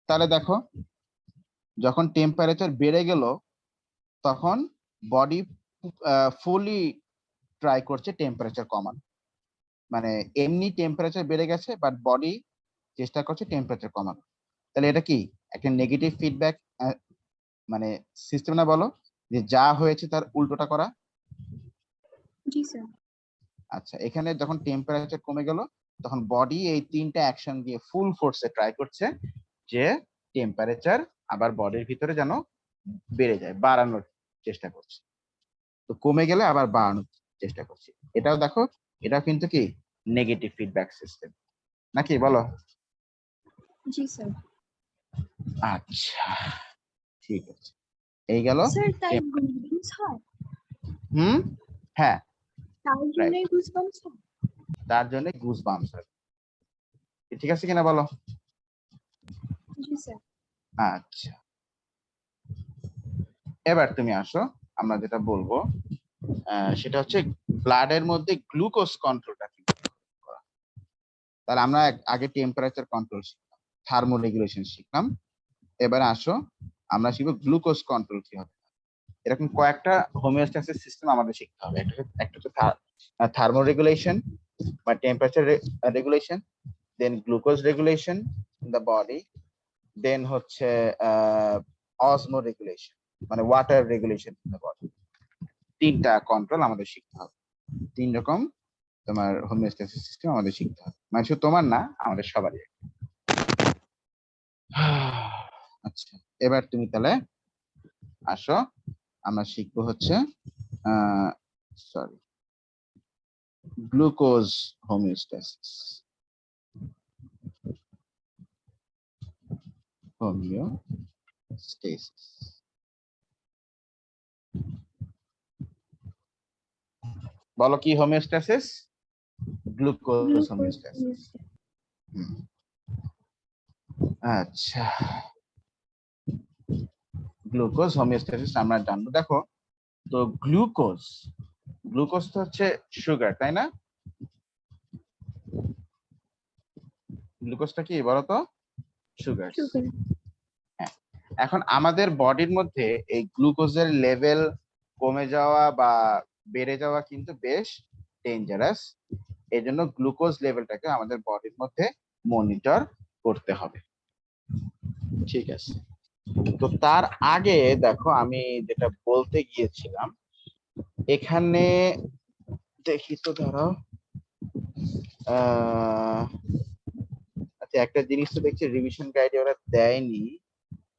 তাহলে দেখো যখন টেম্পারেচার বেড়ে গেল তখন বডি ফুলি ট্রাই করছে টেম্পারেচার কমানো, মানে এমনি টেম্পারেচার বেড়ে গেছে বাট বডি চেষ্টা করছে টেম্পারেচার কমানো। তাহলে এটা কি একটা নেগেটিভ ফিডব্যাক মানে সিস্টেম না, বলো যে যা হয়েছে তার উল্টোটা করা। জি স্যার। আচ্ছা, এখানে যখন টেম্পারেচার কমে গেল তখন বডি এই তিনটা অ্যাকশন দিয়ে ফুল ফোর্সে ট্রাই করছে যে টেম্পারেচার আবার বডির ভিতরে যেন বেড়ে যায়, বাড়ানোর চেষ্টা করছে। তো কমে গেলে আবার বাড়ানোর চেষ্টা করছে। এটাও দেখো, এটাও কিন্তু কি নেগেটিভ ফিডব্যাক সিস্টেম নাকি, বলো? জি স্যার। আচ্ছা ঠিক আছে, এই গেল। স্যার তাই গুজবাম্পস হয়? হ্যাঁ, তার জন্যই গুজবাম্পস হয়? তার জন্য গুজবাম্পস হয়। ঠিক আছে কিনা বলো? জি স্যার। আচ্ছা, এবার তুমি আসো, আমরা যেটা বলবো সেটা হচ্ছে ব্লাডের মধ্যে গ্লুকোজ কন্ট্রোলটা কি করা। তাহলে আমরা আগে টেম্পারেচার কন্ট্রোল শিখলাম, থার্মোরেগুলেশন শিখলাম, এবার আসো আমরা শিখবো গ্লুকোজ কন্ট্রোল কি হবে। এরকম কয়েকটা হোমিওস্ট্যাসিস সিস্টেম আমাদের শিখতে হবে। একটা হচ্ছে থার্মোরেগুলেশন বা temperature regulation, then glucose regulation in the body, then হচ্ছে অসমো রেগুলেশন মানে water regulation in the body. তিনটা কন্ট্রোল আমাদের শিখতে হবে। তিন রকম তোমার হোমিওস্ট্যাসিস সিস্টেম আমাদের শিখতে হবে, মানে শুধু তোমার না, আমাদের সবারই। আচ্ছা, এবার তুমি তাহলে আসো, আমরা শিখবো হচ্ছে সরি গ্লুকোজ হোমিওস্ট্যাসিস। হোমিওস্ট্যাসিস বলো কি হোমিওস্ট্যাসিস? Glucose homeostasis. আচ্ছা, গ্লুকোজ হোমিওস্ট্যাসিস আমরা জানবো। দেখো তো গ্লুকোজ তো হচ্ছে সুগার, তাই না? গ্লুকোজটা কি বলো তো? সুগার। হ্যাঁ, এখন আমাদের বডির মধ্যে এই গ্লুকোজের লেভেল কমে যাওয়া বা বেড়ে যাওয়া কিন্তু বেশ ডেঞ্জারাস। এই জন্য গ্লুকোজ লেভেলটাকে আমাদের বডির মধ্যে মনিটর করতে হবে। ঠিক আছে, তো তার আগে দেখো আমি যেটা বলতে গিয়েছিলাম, এখানে দেখি তো দাঁড়াও, আচ্ছা একটা জিনিস তো দেখছি রিভিশন গাইডে ওরা দেয়নি,